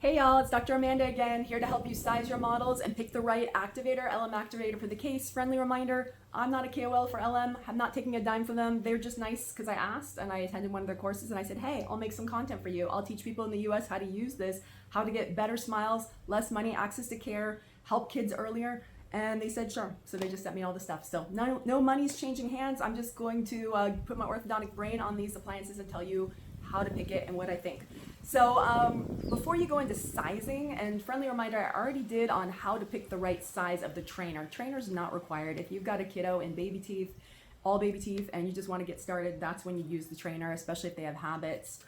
Hey y'all, it's Dr. Amanda again, here to help you size your models and pick the right activator, LM activator for the case. Friendly reminder, I'm not a KOL for LM. I'm not taking a dime from them. They're just nice because I asked and I attended one of their courses and I said, hey, I'll make some content for you. I'll teach people in the US how to use this, how to get better smiles, less money, access to care, help kids earlier. And they said, sure. So they just sent me all the stuff. So no money's changing hands. I'm just going to put my orthodontic brain on these appliances and tell you how to pick it and what I think. So before you go into sizing, and friendly reminder, I already did on how to pick the right size of the trainer. Trainer's not required. If you've got a kiddo in baby teeth, all baby teeth, and you just want to get started, that's when you use the trainer, especially if they have habits.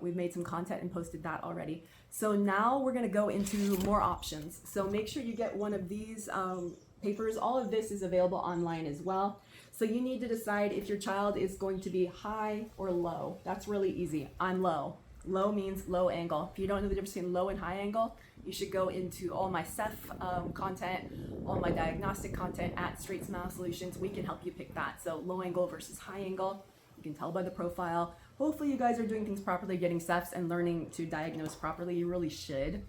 We've made some content and posted that already. So now we're going to go into more options. So make sure you get one of these papers. All of this is available online as well. So you need to decide if your child is going to be high or low. That's really easy. I'm low. Low means low angle. If you don't know the difference between low and high angle, you should go into all my Ceph content, all my diagnostic content at Straightsmile Solutions. We can help you pick that. So low angle versus high angle, you can tell by the profile. Hopefully you guys are doing things properly, getting Cephs and learning to diagnose properly. You really should.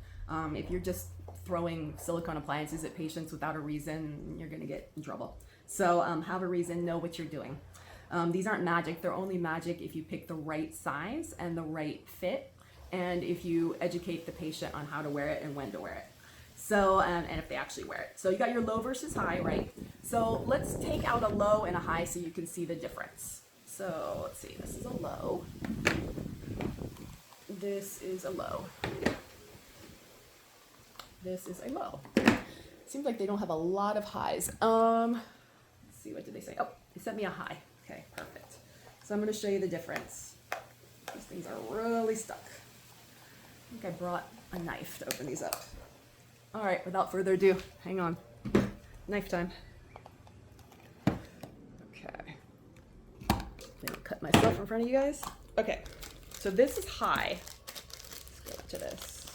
If you're just throwing silicone appliances at patients without a reason, you're gonna get in trouble. So have a reason, know what you're doing. These aren't magic. They're only magic if you pick the right size and the right fit, and if you educate the patient on how to wear it and when to wear it. So, and if they actually wear it. So you got your low versus high, right? So let's take out a low and a high so you can see the difference. So let's see, this is a low. This is a low. This is a low. Seems like they don't have a lot of highs. Let's see, what did they say? Oh, they sent me a high. Okay, perfect. So I'm going to show you the difference. These things are really stuck. I think I brought a knife to open these up. All right, without further ado, hang on. Knife time. Okay. Let me cut myself in front of you guys. Okay, so this is high. Let's go to this.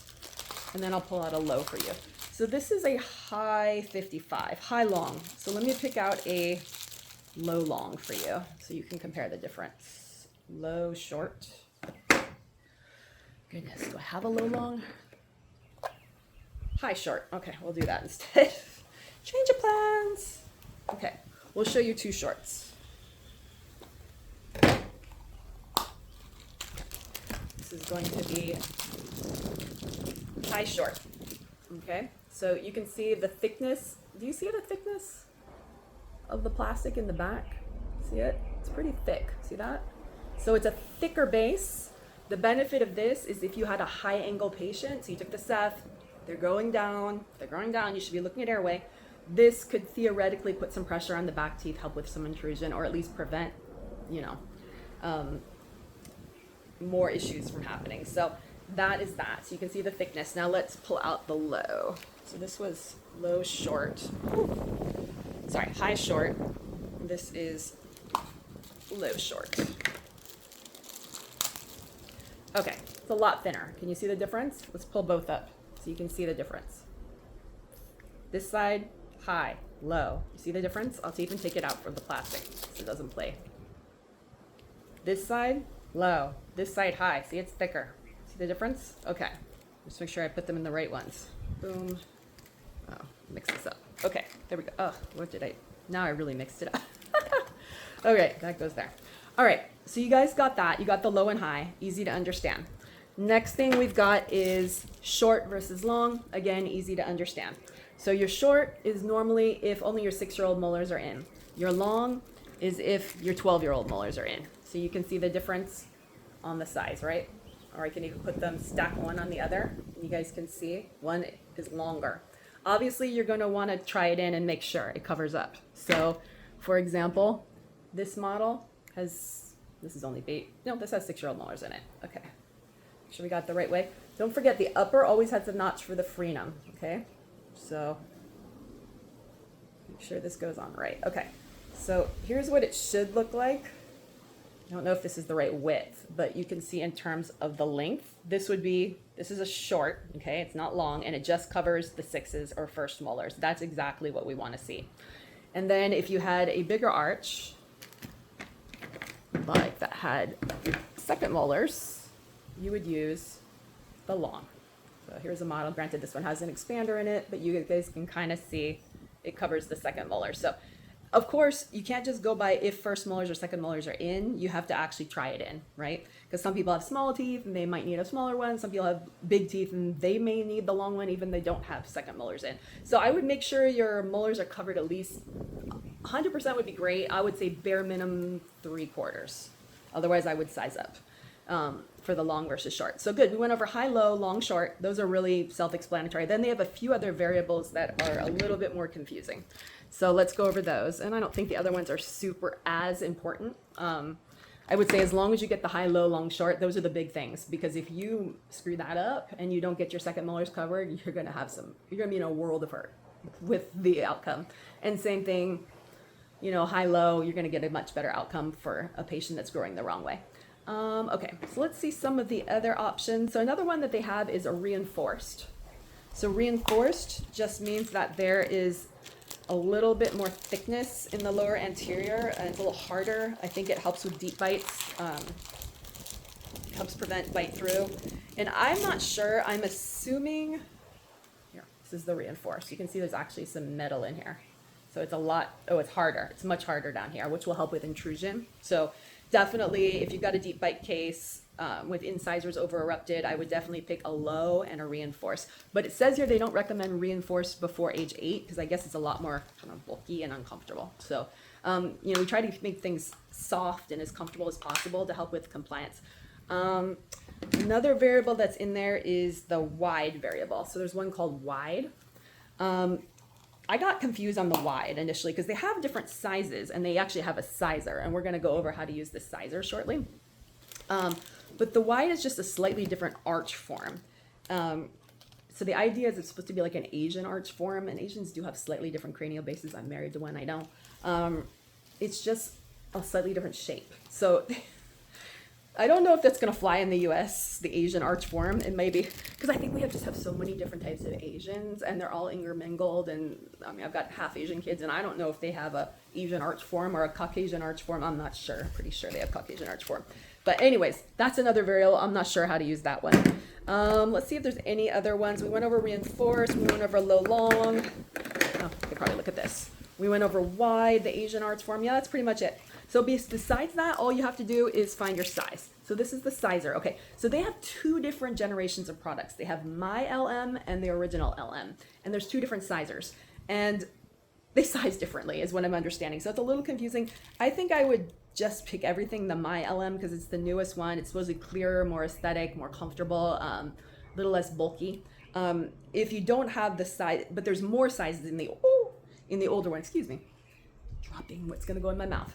And then I'll pull out a low for you. So this is a high 55, high long. So let me pick out a low long for you so you can compare the difference. Low short. Goodness, do I have a low long? High short. Okay, we'll do that instead. Change of plans. Okay, we'll show you two shorts. This is going to be high short. Okay, so you can see the thickness. Do you see the thickness of the plastic in the back? See it? It's pretty thick. See that? So it's a thicker base. The benefit of this is if you had a high angle patient, so you took the Ceph, they're going down, you should be looking at airway. This could theoretically put some pressure on the back teeth, help with some intrusion, or at least prevent, more issues from happening. So that is that. So you can see the thickness. Now let's pull out the low. So this was low short. Sorry, high short. This is low short. Okay, it's a lot thinner. Can you see the difference? Let's pull both up so you can see the difference. This side, high, low. You see the difference? I'll even take it out from the plastic so it doesn't play. This side, low. This side, high. See, it's thicker. See the difference? Okay. Just make sure I put them in the right ones. Boom. Oh, mix this up. Okay, there we go. Oh, what did I? Now I really mixed it up. Okay, that goes there. All right, so you guys got that. You got the low and high. Easy to understand. Next thing we've got is short versus long. Again, easy to understand. So your short is normally if only your 6-year-old molars are in. Your long is if your 12-year-old molars are in. So you can see the difference on the size, right? Or I can even put them stack one on the other. You guys can see one is longer. Obviously, you're going to want to try it in and make sure it covers up. So, for example, this model has, this is only this has 6-year-old molars in it. Okay, make sure we got it the right way. Don't forget the upper always has a notch for the frenum, okay? So, make sure this goes on right. Okay, so here's what it should look like. I don't know if this is the right width, but you can see in terms of the length, this is a short, okay? It's not long, and it just covers the 6s or first molars. That's exactly what we want to see. And then if you had a bigger arch, like that had second molars, you would use the long. So here's a model. Granted, this one has an expander in it, but you guys can kind of see it covers the second molar. So of course, you can't just go by if first molars or second molars are in. You have to actually try it in, right? Because some people have small teeth and they might need a smaller one. Some people have big teeth and they may need the long one even they don't have second molars in. So I would make sure your molars are covered at least 100% would be great. I would say bare minimum 3/4. Otherwise, I would size up for the long versus short. So good. We went over high, low, long, short. Those are really self-explanatory. Then they have a few other variables that are a little bit more confusing. So let's go over those. And I don't think the other ones are super as important. I would say as long as you get the high, low, long, short, those are the big things. Because if you screw that up and you don't get your second molars covered, you're going to be in a world of hurt with the outcome. And same thing, high, low, you're going to get a much better outcome for a patient that's growing the wrong way. Okay, so let's see some of the other options. So another one that they have is a reinforced. So reinforced just means that there is a little bit more thickness in the lower anterior and it's a little harder. I think it helps with deep bites, helps prevent bite through. And I'm not sure, I'm assuming, here, this is the reinforced. You can see there's actually some metal in here. So it's it's harder. It's much harder down here, which will help with intrusion. So definitely, if you've got a deep bite case with incisors over erupted, I would definitely pick a low and a reinforced. But it says here they don't recommend reinforced before age 8 because I guess it's a lot more kind of bulky and uncomfortable. So, we try to make things soft and as comfortable as possible to help with compliance. Another variable that's in there is the wide variable. So there's one called wide. I got confused on the wide initially because they have different sizes and they actually have a sizer, and we're going to go over how to use the sizer shortly. But the wide is just a slightly different arch form. So the idea is it's supposed to be like an Asian arch form, and Asians do have slightly different cranial bases. I'm married to one, I don't. It's just a slightly different shape. So I don't know if that's going to fly in the US, the Asian arch form. It may be, because I think we just have so many different types of Asians, and they're all intermingled. And I mean, I've got half Asian kids, and I don't know if they have a Asian arch form or a Caucasian arch form. I'm not sure. Pretty sure they have Caucasian arch form. But anyways, that's another variable. I'm not sure how to use that one. Let's see if there's any other ones. We went over reinforced. We went over low, long. Oh, you can probably look at this. We went over wide, the Asian arch form. Yeah, that's pretty much it. So besides that, all you have to do is find your size. So this is the sizer. Okay, so they have 2 different generations of products. They have my LM and the original LM. And there's 2 different sizers. And they size differently is what I'm understanding. So it's a little confusing. I think I would just pick everything the my LM because it's the newest one. It's supposedly clearer, more aesthetic, more comfortable, a little less bulky. If you don't have the size, but there's more sizes in the older one, excuse me. Dropping what's going to go in my mouth.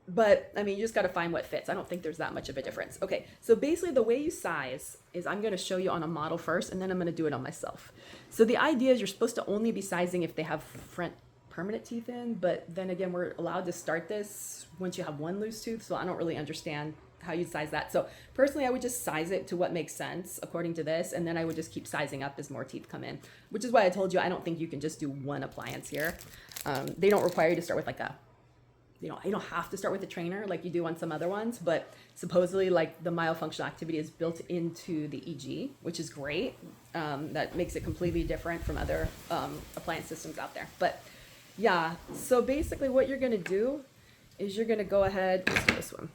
But I mean, you just got to find what fits. I don't think there's that much of a difference. Okay, so basically the way you size is I'm going to show you on a model first, and then I'm going to do it on myself. So the idea is you're supposed to only be sizing if they have front permanent teeth in, but then again, we're allowed to start this once you have one loose tooth, so I don't really understand how you size that. So personally, I would just size it to what makes sense according to this, and then I would just keep sizing up as more teeth come in, which is why I told you I don't think you can just do one appliance here. They don't require you to start with like you don't have to start with a trainer like you do on some other ones, but supposedly like the myofunctional activity is built into the EG, which is great. That makes it completely different from other appliance systems out there. But yeah, so basically what you're going to do is you're going to go ahead, let's do this one.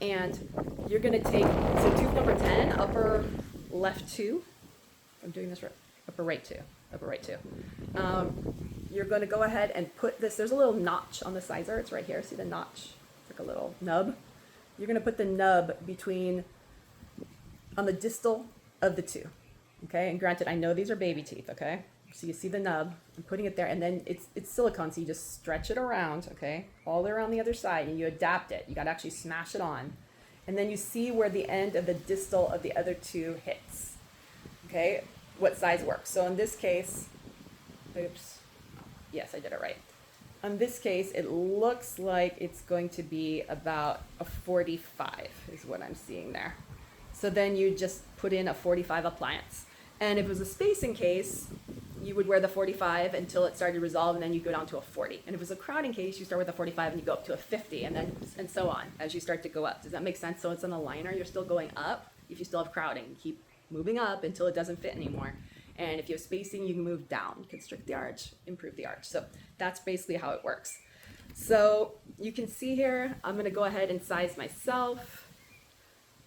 And you're going to take, so tooth number 10, upper left 2. I'm doing this right, upper right 2. You're going to go ahead and put this, there's a little notch on the sizer. It's right here. See the notch? It's like a little nub. You're going to put the nub on the distal of the 2. Okay, and granted, I know these are baby teeth, okay? So you see the nub, I'm putting it there, and then it's silicone, so you just stretch it around, okay, all the way around the other side, and you adapt it. You got to actually smash it on. And then you see where the end of the distal of the other 2 hits, okay, what size works. So in this case, oops, yes, I did it right. In this case, it looks like it's going to be about a 45 is what I'm seeing there. So then you just put in a 45 appliance. And if it was a spacing case, you would wear the 45 until it started to resolve, and then you go down to a 40. And if it was a crowding case, you start with a 45 and you go up to a 50, and so on as you start to go up. Does that make sense? So it's an aligner. You're still going up. If you still have crowding, keep moving up until it doesn't fit anymore. And if you have spacing, you can move down, constrict the arch, improve the arch. So that's basically how it works. So you can see here, I'm gonna go ahead and size myself.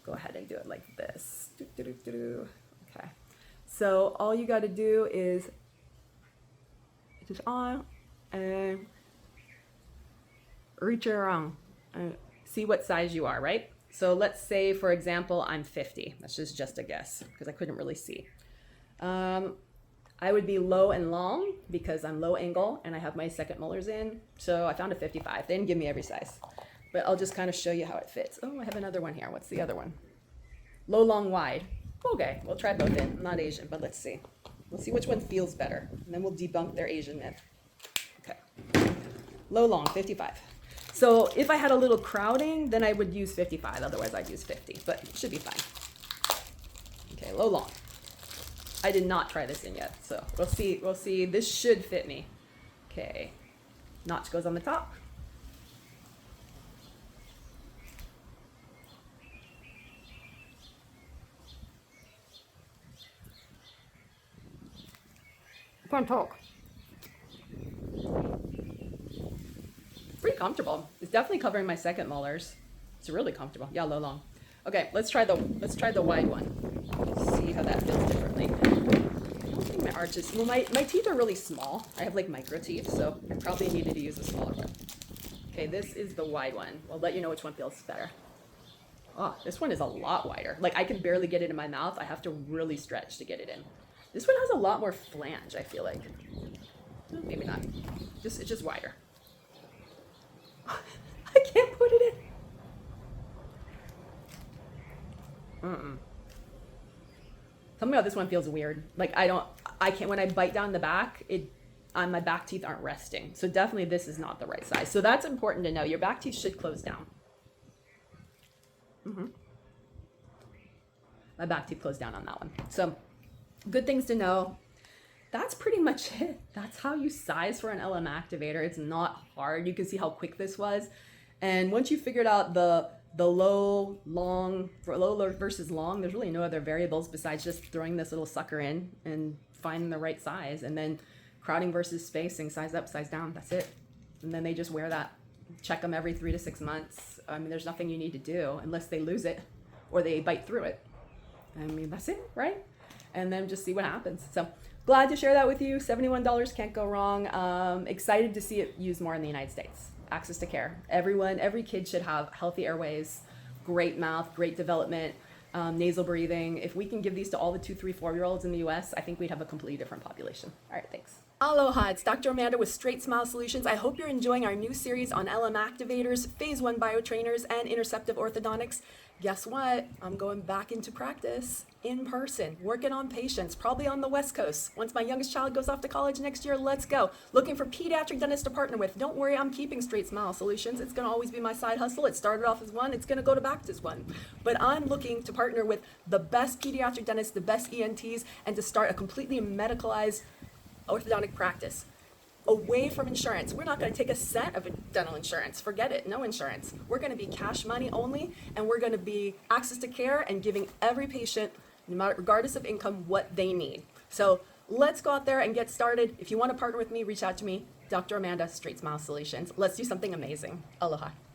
Go ahead and do it like this. Okay. So all you gotta do is just on and reach it around and see what size you are, right? So let's say, for example, I'm 50. That's just a guess because I couldn't really see. I would be low and long because I'm low angle and I have my second molars in. So I found a 55. They didn't give me every size, but I'll just kind of show you how it fits. Oh, I have another one here. What's the other one? Low, long, wide. Okay, we'll try both in. I'm not Asian, but let's see. We'll see which one feels better, and then we'll debunk their Asian myth. Okay. Low, long, 55. So if I had a little crowding, then I would use 55. Otherwise, I'd use 50, but it should be fine. Okay, low, long. I did not try this in yet, so we'll see. We'll see. This should fit me. Okay. Notch goes on the top. Can't talk. Pretty comfortable. It's definitely covering my second molars. It's really comfortable. Yeah, low, long. Okay, let's try the wide one. See how that feels differently. I don't think my arches. Well, my teeth are really small. I have like micro teeth, so I probably needed to use a smaller one. Okay, this is the wide one. I'll let you know which one feels better. Oh, this one is a lot wider. Like I can barely get it in my mouth. I have to really stretch to get it in. This one has a lot more flange, I feel like. Maybe not. It's just wider. I can't put it in. Tell me how this one feels weird. Like I can't, when I bite down the back, my back teeth aren't resting. So definitely this is not the right size. So that's important to know. Your back teeth should close down. My back teeth closed down on that one. So good things to know. That's pretty much it. That's how you size for an LM activator. It's not hard. You can see how quick this was. And once you figured out the low, long, for low versus long, there's really no other variables besides just throwing this little sucker in and finding the right size. And then crowding versus spacing, size up, size down. That's it. And then they just wear that. Check them every 3 to 6 months. I mean, there's nothing you need to do unless they lose it or they bite through it. I mean, that's it, right? And then just see what happens. So glad to share that with you. $71 can't go wrong. Excited to see it used more in the United States. Access to care. Every kid should have healthy airways, great mouth, great development, nasal breathing. If we can give these to all the 2, 3, 4-year-olds in the US, I think we'd have a completely different population. All right, thanks. Aloha, it's Dr. Amanda with Straightsmile Solutions. I hope you're enjoying our new series on LM activators, phase 1 biotrainers, and interceptive orthodontics. Guess what? I'm going back into practice in person, working on patients, probably on the West Coast. Once my youngest child goes off to college next year, let's go. Looking for pediatric dentists to partner with. Don't worry, I'm keeping Straightsmile Solutions. It's gonna always be my side hustle. It started off as one, it's gonna go back as one. But I'm looking to partner with the best pediatric dentists, the best ENTs, and to start a completely medicalized orthodontic practice. Away from insurance. We're not going to take a cent of dental insurance. Forget it. No insurance. We're going to be cash money only, and we're going to be access to care and giving every patient, no matter, regardless of income, what they need. So let's go out there and get started. If you want to partner with me, reach out to me, Dr. Amanda, Straightsmile Solutions. Let's do something amazing. Aloha.